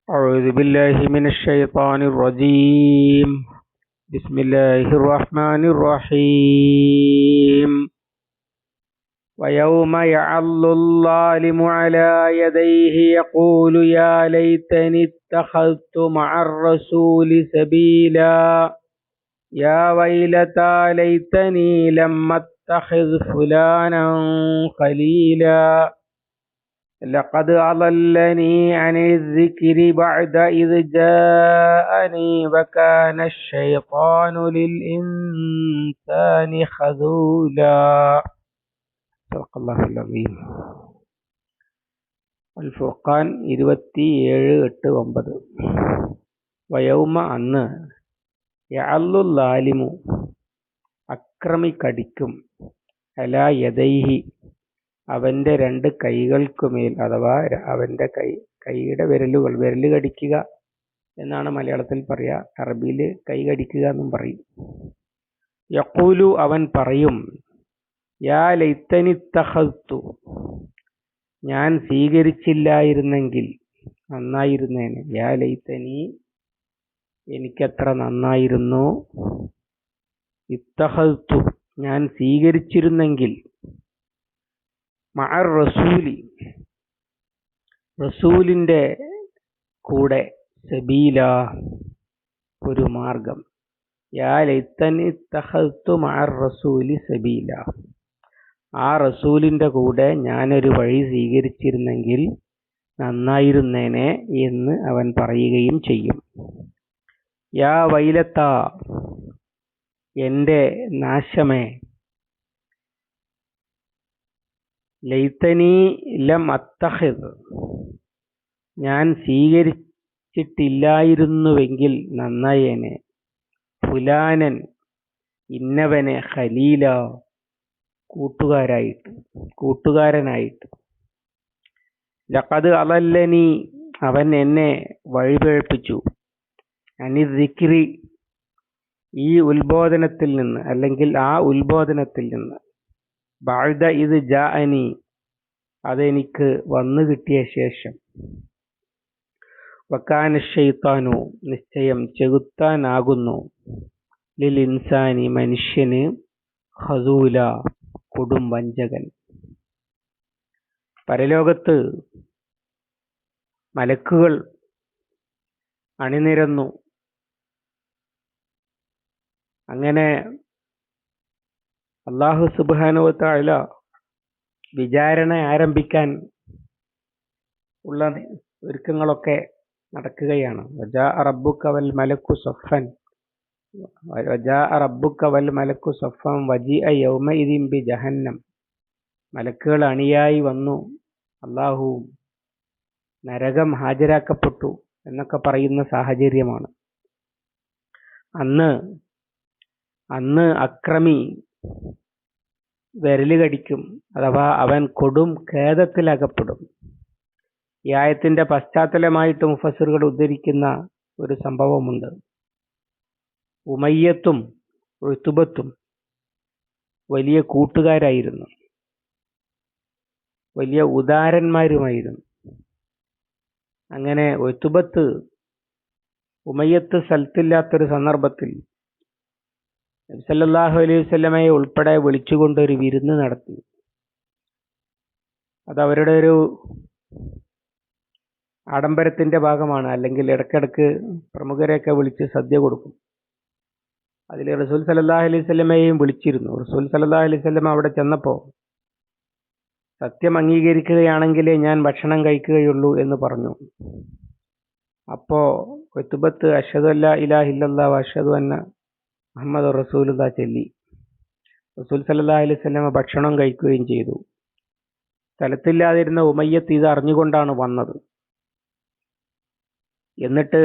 أعوذ بالله من الشيطان الرجيم. بسم الله الرحمن الرحيم. ويوم يعض الظالم على يديه يقول يا ليتني اتخذت مع الرسول سبيلا يا ويلتى ليتني لم اتخذ فلانا خليلا لقد أضلني عن الذكر بعد إذ جاءني وكان الشيطان للإنسان خذولا. صدق الله العظيم. അൽ-ഫുർഖാൻ 27:8-9. വയൗമ അന്ന് യഅല്ലു ലാലിമു അക്രമി കടിക്കും അലാ യദൈഹി അവൻ്റെ രണ്ട് കൈകൾക്കുമേൽ, അഥവാ അവൻ്റെ കൈയുടെ വിരല് കടിക്കുക എന്നാണ് മലയാളത്തിൽ പറയുക. അറബിയിൽ കൈ കടിക്കുക എന്നും പറയും. യഖൂലു അവൻ പറയും, യാ ലൈതനി ഇത്തഖദ്തു ഞാൻ സ്വീകരിച്ചില്ലായിരുന്നെങ്കിൽ നന്നായിരുന്നേനെ. യാ ലൈതനി എനിക്കെത്ര നന്നായിരുന്നു, ഇത്തഖദ്തു ഞാൻ സ്വീകരിച്ചിരുന്നെങ്കിൽ, മഅർ റസൂലി റസൂലിൻ്റെ കൂടെ, സബീല ഒരു മാർഗം. യാ ലൈതനി ഇത്തഖദ്തു മഅർ റസൂലി സബീല ആ റസൂലിൻ്റെ കൂടെ ഞാനൊരു വഴി സ്വീകരിച്ചിരുന്നെങ്കിൽ നന്നായിരുന്നേനെ എന്ന് അവൻ പറയുകയും ചെയ്യും. യാ വൈലത്ത എൻ്റെ നാശമേ, ലൈതനി ലം അത്തഖിദ് ഞാൻ സ്വീകരിച്ചിട്ടില്ലായിരുന്നുവെങ്കിൽ നന്നായേനെ, ഫുലാനൻ ഇന്നവനെ, ഖലീല കൂട്ടുകാരനായിട്ട്. ലഖദ് അളല്ലനി അവൻ എന്നെ വഴിപിഴപ്പിച്ചു, അനി ദിക്രി ഈ ഉത്ബോധനത്തിൽ നിന്ന്, അല്ലെങ്കിൽ ആ ഉത്ബോധനത്തിൽ നിന്ന്, ബഅദ ഇദ് ജാഅനി അതെനിക്ക് വന്നു കിട്ടിയ ശേഷം, വകാന ശൈത്താനു നിശ്ചയം ചെകുത്താനാകുന്നു, ലിൽ ഇൻസാനി മനുഷ്യന്, ഖസൂല കൊടും വഞ്ചകൻ. പരലോകത്ത് മലക്കുകൾ അണിനിരന്നു. അങ്ങനെ അല്ലാഹു സുബ്ഹാനഹു വ തആല വിചാരണ ആരംഭിക്കാൻ ഉള്ള ഒരുക്കങ്ങളൊക്കെ നടക്കുകയാണ്. വജാഅ റബ്ബുക വൽ മലക്കു സഫൻ വജീഅ യൗമഇദിൻ ബി ജഹന്നം. മലക്കുകൾ അണിയായി വന്നു, അല്ലാഹു നരകം ഹാജരാക്കപ്പെട്ടു എന്നൊക്കെ പറയുന്ന സാഹചര്യമാണ്. അന്ന് അക്രമി വിരല് കടിക്കും, അഥവാ അവൻ കൊടും ഖേദത്തിലകപ്പെടും. ഈ ആയത്തിന്റെ പശ്ചാത്തലമായിട്ട് മുഫസ്സിറുകൾ ഉദ്ധരിക്കുന്ന ഒരു സംഭവമുണ്ട്. ഉമയ്യത്തും ഉത്ബത്തും വലിയ കൂട്ടുകാരായിരുന്നു, വലിയ ഉദാരന്മാരുമായിരുന്നു. അങ്ങനെ ഉമയ്യത്ത് സ്ഥലത്തില്ലാത്തൊരു സന്ദർഭത്തിൽ നബി സല്ലല്ലാഹു അലൈഹി വസല്ലമയെ ഉൾപ്പെടെ വിളിച്ചുകൊണ്ട് ഒരു വിരുന്ന് നടത്തി. അത് അവരുടെ ഒരു ആഡംബരത്തിന്റെ ഭാഗമാണ്. അല്ലെങ്കിൽ ഇടയ്ക്കിടയ്ക്ക് പ്രമുഖരെയൊക്കെ വിളിച്ച് സദ്യ കൊടുക്കും. അതിൽ റസൂൽ സല്ലല്ലാഹു അലൈഹി വസല്ലമയെയും വിളിച്ചിരുന്നു. റസൂൽ സല്ലല്ലാഹു അലൈഹി വസല്ലമ അവിടെ ചെന്നപ്പോൾ, സത്യം അംഗീകരിക്കുകയാണെങ്കിലേ ഞാൻ ഭക്ഷണം കഴിക്കുകയുള്ളൂ എന്ന് പറഞ്ഞു. അപ്പോ ഉത്ബത്ത് അഷ്ഹദു അല്ലാ ഇലാഹ ഇല്ലല്ലാഹ് വ അഷ്ഹദു അന്ന മുഹമ്മദുർ റസൂലുള്ളാഹ് ചൊല്ലി. റസൂൽ സല്ലല്ലാഹു അലൈഹി വസല്ലമ ഭക്ഷണം കഴിക്കുകയും ചെയ്തു. സ്ഥലത്തില്ലാതിരുന്ന ഉമയ്യത്ത് ഇത് അറിഞ്ഞുകൊണ്ടാണ് വന്നത്. എന്നിട്ട്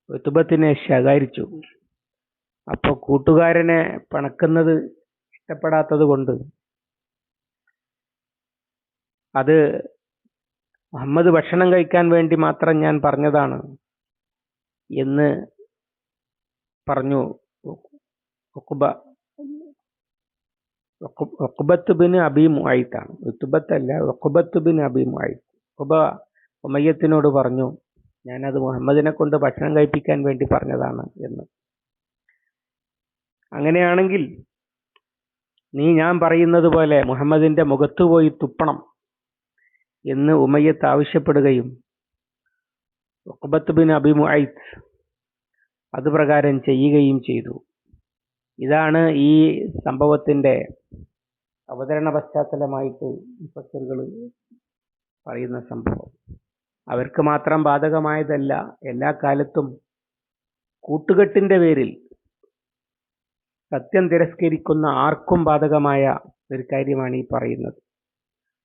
ഉത്ബത്തിനെ ശകാരിച്ചു. അപ്പോൾ കൂട്ടുകാരനെ പിണക്കുന്നത് ഇഷ്ടപ്പെടാത്തത് കൊണ്ട്, അത് മുഹമ്മദ് ഭക്ഷണം കഴിക്കാൻ വേണ്ടി മാത്രം ഞാൻ പറഞ്ഞതാണ് എന്ന് പറഞ്ഞു. ഉഖ്ബത്ത് ബിൻ അബി മുഅയ്ത്താണ്, ഉത്ബത്ത് അല്ല, ഉഖ്ബത്ത് ബിൻ അബി മുഅയ്ത്ത്. ഉഖ്ബ ഉമയ്യത്തിനോട് പറഞ്ഞു, ഞാനത് മുഹമ്മദിനെ കൊണ്ട് ഭക്ഷണം കഴിപ്പിക്കാൻ വേണ്ടി പറഞ്ഞതാണ് എന്ന്. അങ്ങനെയാണെങ്കിൽ നീ ഞാൻ പറയുന്നത് പോലെ മുഹമ്മദിന്റെ മുഖത്ത് പോയി തുപ്പണം എന്ന് ഉമയ്യത്ത് ആവശ്യപ്പെടുകയും ഉഖ്ബത്ത് ബിൻ അബി മുഅയ്ത്ത് അത് പ്രകാരം ചെയ്യുകയും ചെയ്തു. ഇതാണ് ഈ സംഭവത്തിന്റെ അവതരണ പശ്ചാത്തലമായിട്ട് മുഫസ്സിറുകൾ പറയുന്ന സംഭവം. അവർക്ക് മാത്രം ബാധകമായതല്ല, എല്ലാ കാലത്തും കൂട്ടുകെട്ടിന്റെ പേരിൽ സത്യം തിരസ്കരിക്കുന്ന ആർക്കും ബാധകമായ ഒരു കാര്യമാണ് ഈ പറയുന്നത്.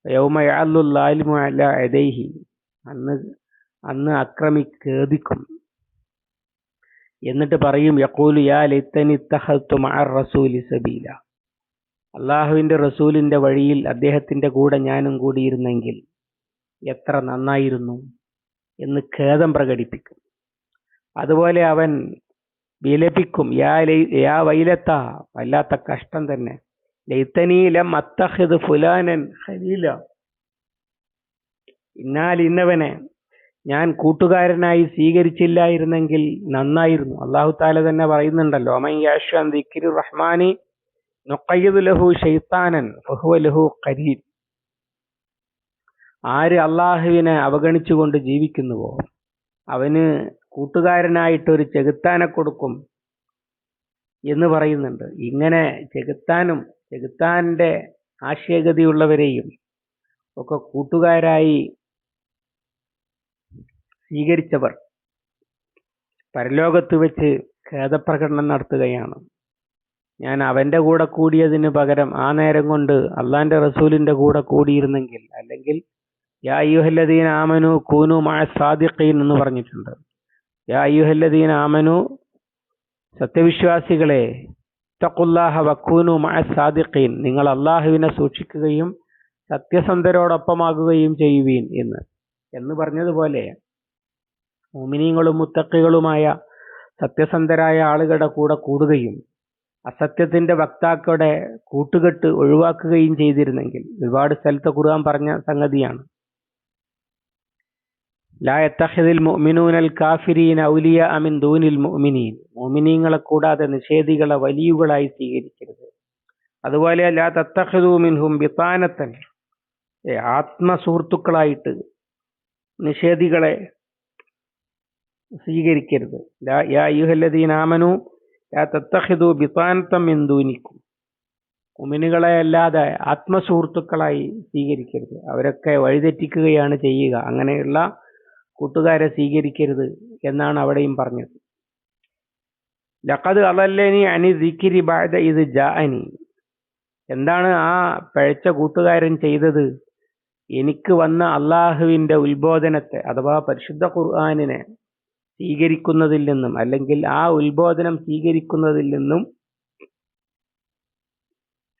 യൗമ യഅല്ലുൽ ളാലിമു അലാ യദൈഹി, അന്ന് അക്രമി ഖേദിക്കും, എന്നിട്ട് പറയും യഖൂലു യാ ലൈതനി ഇത്തഖദ്തു മഅർ റസൂലി സബീല, അള്ളാഹുവിന്റെ റസൂലിന്റെ വഴിയിൽ അദ്ദേഹത്തിന്റെ കൂടെ ഞാനും കൂടിയിരുന്നെങ്കിൽ എത്ര നന്നായിരുന്നു എന്ന് ഖേദം പ്രകടിപ്പിക്കും. അതുപോലെ അവൻ വിലപിക്കും, യാ വൈലത്ത, വല്ലാത്ത കഷ്ടം തന്നെ, ലൈതനി ലം അത്തഖിദ് ഫുലാനൻ ഖലീല, ഇന്നാൽ ഇന്നവനെ ഞാൻ കൂട്ടുകാരനായി സ്വീകരിച്ചില്ലായിരുന്നെങ്കിൽ നന്നായിരുന്നു. അല്ലാഹു തആല തന്നെ പറയുന്നുണ്ടല്ലോ, മൻ യഅ്ശു അൻ ദിക്രി റഹ്മാനി നുഖയ്യിദ് ലഹു ശൈത്താനൻ ഫഹുവ ലഹു ഖരീൻ. ആര് അള്ളാഹുവിനെ അവഗണിച്ചുകൊണ്ട് ജീവിക്കുന്നുവോ അവന് കൂട്ടുകാരനായിട്ട് ഒരു ചെകുത്താനെ കൊടുക്കും എന്ന് പറയുന്നുണ്ട്. ഇങ്ങനെ ചെകുത്താന്റെ ആശയഗതിയുള്ളവരെയും ഒക്കെ കൂട്ടുകാരായി സ്വീകരിച്ചവർ പരലോകത്ത് വെച്ച് ഖേദപ്രകടനം നടത്തുകയാണ്. ഞാൻ അവന്റെ കൂടെ കൂടിയതിന് പകരം ആ നേരം കൊണ്ട് അള്ളാന്റെ റസൂലിന്റെ കൂടെ കൂടിയിരുന്നെങ്കിൽ, അല്ലെങ്കിൽ യാ അയ്യുഹല്ലദീന ആമനു കൂനു മഅ സാദിഖീൻ എന്ന് പറഞ്ഞിട്ടുണ്ട്. യാ അയ്യുഹല്ലദീന ആമനു, സത്യവിശ്വാസികളെ, തഖുല്ലാഹ വകൂനു മഅ സാദിഖീൻ, നിങ്ങൾ അള്ളാഹുവിനെ സൂക്ഷിക്കുകയും സത്യസന്ധരോടൊപ്പമാകുകയും ചെയ്യുവീൻ എന്ന് പറഞ്ഞതുപോലെ മുഅ്മിനീങ്ങളും മുത്തഖികളുമായ സത്യസന്ധരായ ആളുകളുടെ കൂടെ കൂടുകയും അസത്യത്തിന്റെ വക്താക്കളുടെ കൂട്ടുകെട്ട് ഒഴിവാക്കുകയും ചെയ്തിരുന്നെങ്കിൽ, ഒരുപാട് സ്ഥലത്ത് ഖുർആൻ പറഞ്ഞ സംഗതിയാണ്. ലാ യത്തഖിദിൽ മുഅ്മിനൂനൽ കാഫിരീന ഔലിയാഅ മിൻ ദൂനിൽ മുഅ്മിനീൻ, മുഅ്മിനീങ്ങളെ കൂടാതെ നിഷേധികളെ വലിയുകളായി സ്വീകരിക്കരുത്. അതുപോലെ ലാ തത്തഖിദു മിൻഹും ബിതാനത്തൻ, ആത്മസുഹൃത്തുക്കളായിട്ട് നിഷേധികളെ സ്വീകരിക്കരുത്. യാ അയ്യുഹല്ലദീന ആമനു ലാ തത്തഖിദു ബിതാനത്തൻ മിൻ ദൂനിക്കും, മുഅ്മിനുകളെ അല്ലാതെ ആത്മസുഹൃത്തുക്കളായി സ്വീകരിക്കരുത്. അവരൊക്കെ വഴിതെറ്റിക്കുകയാണ് ചെയ്യുക. അങ്ങനെയുള്ള കൂട്ടുകാരെ സ്വീകരിക്കരുത് എന്നാണ് അവിടെയും പറഞ്ഞത്. ലഖദ് അളല്ലനി അനി ദിക്രി ബഅദ ഇദ് ജാഅനി, എന്താണ് ആ പഴച്ച കൂട്ടുകാരൻ ചെയ്തത്? എനിക്ക് വന്ന അള്ളാഹുവിന്റെ ഉത്ബോധനത്തെ അഥവാ പരിശുദ്ധ ഖുർആനിനെ സ്വീകരിക്കുന്നതിൽ നിന്നും, അല്ലെങ്കിൽ ആ ഉത്ബോധനം സ്വീകരിക്കുന്നതിൽ നിന്നും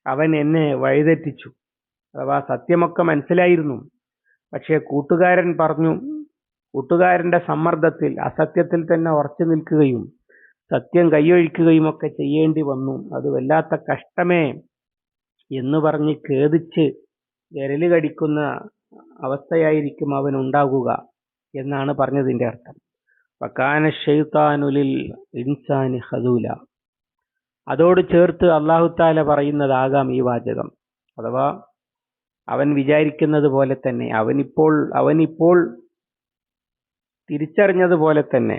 അവൻ എന്നെ വഴിതെറ്റിച്ചു. അഥവാ സത്യമൊക്കെ മനസ്സിലായിരുന്നു, പക്ഷേ കൂട്ടുകാരൻ പറഞ്ഞു, കൂട്ടുകാരന്റെ സമ്മർദ്ദത്തിൽ അസത്യത്തിൽ തന്നെ ഉറച്ചു നിൽക്കുകയും സത്യം കൈയൊഴിക്കുകയും ഒക്കെ ചെയ്യേണ്ടി വന്നു. അത് വല്ലാത്ത കഷ്ടമേ എന്ന് പറഞ്ഞ് ഖേദിച്ച് വിരല് കടിക്കുന്ന അവസ്ഥയായിരിക്കും അവനുണ്ടാകുക എന്നാണ് പറഞ്ഞതിന്റെ അർത്ഥം. വകാന ശൈത്താനു ലിൽ ഇൻസാനി ഖദൂല. അതോട് ചേർത്ത് അല്ലാഹു തആല പറയുന്നതാകാം ഈ വാചകം. അഥവാ അവൻ വിചാരിക്കുന്നത് പോലെ തന്നെ, അവനിപ്പോൾ തിരിച്ചറിഞ്ഞതുപോലെ തന്നെ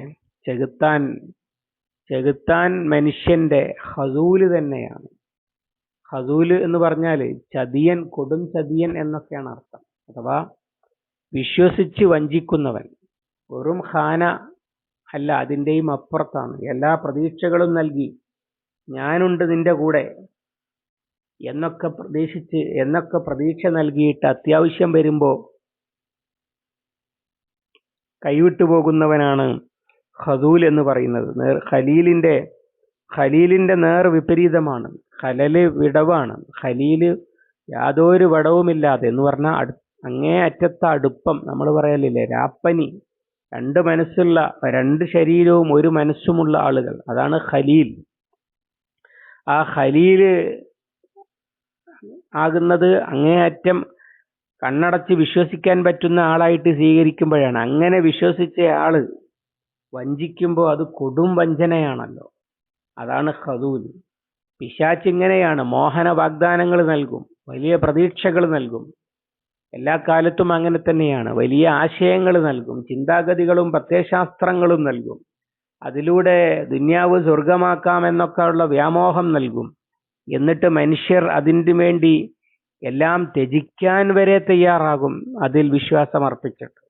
ചെകുത്താൻ മനുഷ്യന്റെ ഖദൂല് തന്നെയാണ്. ഖദൂല് എന്ന് പറഞ്ഞാൽ ചതിയൻ, കൊടും ചതിയൻ എന്നൊക്കെയാണ് അർത്ഥം. അഥവാ വിശ്വസിച്ച് വഞ്ചിക്കുന്നവൻ. വെറും ഖാന അല്ല, അതിൻ്റെയും അപ്പുറത്താണ്. എല്ലാ പ്രതീക്ഷകളും നൽകി ഞാനുണ്ട് നിന്റെ കൂടെ എന്നൊക്കെ പ്രതീക്ഷ നൽകിയിട്ട് അത്യാവശ്യം വരുമ്പോൾ കൈവിട്ടു പോകുന്നവനാണ് ഖദൂൽ എന്ന് പറയുന്നത്. ഖലീലിന്റെ നേർ വിപരീതമാണ്. ഖലല് വിടവാണ്. ഖലീല് യാതൊരു വിടവുമില്ലാതെ എന്ന് പറഞ്ഞാൽ അങ്ങേ അറ്റത്ത അടുപ്പം. നമ്മൾ പറയലില്ലേ, രാപ്പനി. രണ്ട് ശരീരവും ഒരു മനസ്സുമുള്ള ആളുകൾ, അതാണ് ഖലീൽ. ആ ഖലീല് ആകുന്നത് അങ്ങേയറ്റം കണ്ണടച്ച് വിശ്വസിക്കാൻ പറ്റുന്ന ആളായിട്ട് സ്വീകരിക്കുമ്പോഴാണ്. അങ്ങനെ വിശ്വസിച്ച ആള് വഞ്ചിക്കുമ്പോൾ അത് കൊടും വഞ്ചനയാണല്ലോ. അതാണ് ഖദൂൽ. പിശാച് ഇങ്ങനെയാണ്, മോഹന വാഗ്ദാനങ്ങൾ നൽകും, വലിയ പ്രതീക്ഷകൾ നൽകും. എല്ലാ കാലത്തും അങ്ങനെ തന്നെയാണ്. വലിയ ആശയങ്ങൾ നൽകും, ചിന്താഗതികളും പ്രത്യയശാസ്ത്രങ്ങളും നൽകും. അതിലൂടെ ദുന്യാവ് സ്വർഗമാക്കാമെന്നൊക്കെ ഉള്ള വ്യാമോഹം നൽകും. എന്നിട്ട് മനുഷ്യർ അതിനു വേണ്ടി എല്ലാം ത്യജിക്കാൻ വരെ തയ്യാറാകും, അതിൽ വിശ്വാസം അർപ്പിച്ചിട്ട്.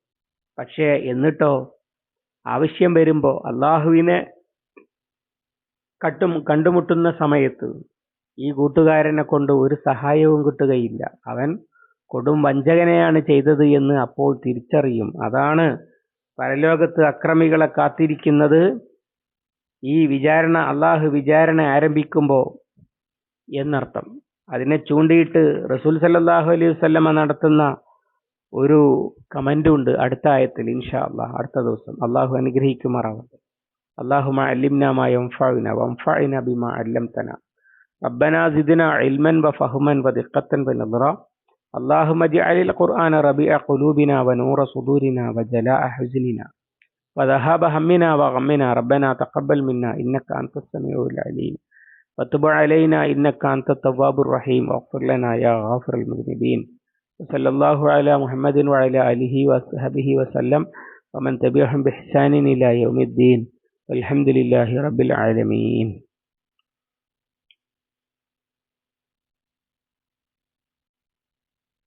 പക്ഷേ എന്നിട്ടോ ആവശ്യം വരുമ്പോൾ അള്ളാഹുവിനെ കണ്ടുമുട്ടുന്ന സമയത്ത് ഈ കൂട്ടുകാരനെ കൊണ്ട് ഒരു സഹായവും കിട്ടുകയില്ല. അവൻ കൊടും വഞ്ചകനെയാണ് ചെയ്തത് എന്ന് അപ്പോൾ തിരിച്ചറിയും. അതാണ് പരലോകത്ത് അക്രമികളെ കാത്തിരിക്കുന്നത്. ഈ വിചാരണ, അള്ളാഹു വിചാരണ ആരംഭിക്കുമ്പോൾ എന്നർത്ഥം. അതിനെ ചൂണ്ടിയിട്ട് റസൂൽ സല്ലല്ലാഹു അലൈഹി വസല്ലമ നടത്തുന്ന ഒരു കമന്റ് ഉണ്ട് അടുത്ത ആയത്തിൽ. ഇൻഷാ അള്ളാഹ് അടുത്ത ദിവസം അള്ളാഹു അനുഗ്രഹിക്കുമാറാവട്ടെ. اللهم علمنا ما ينفعنا وانفعنا بما علمتنا ربنا زدنا علما وفهما ودقة ونظرا اللهم اجعل القرآن ربيع قلوبنا ونور صدورنا وجلاء حزننا وذهاب همنا وغمنا ربنا تقبل منا إنك أنت السميع العليم وتب علينا إنك أنت التواب الرحيم واغفر لنا يا غافر المذنبين وصلى الله على محمد وعلى آله وصحبه وسلم ومن تبعهم بإحسان إلى يوم الدين والحمد لله رب العالمين.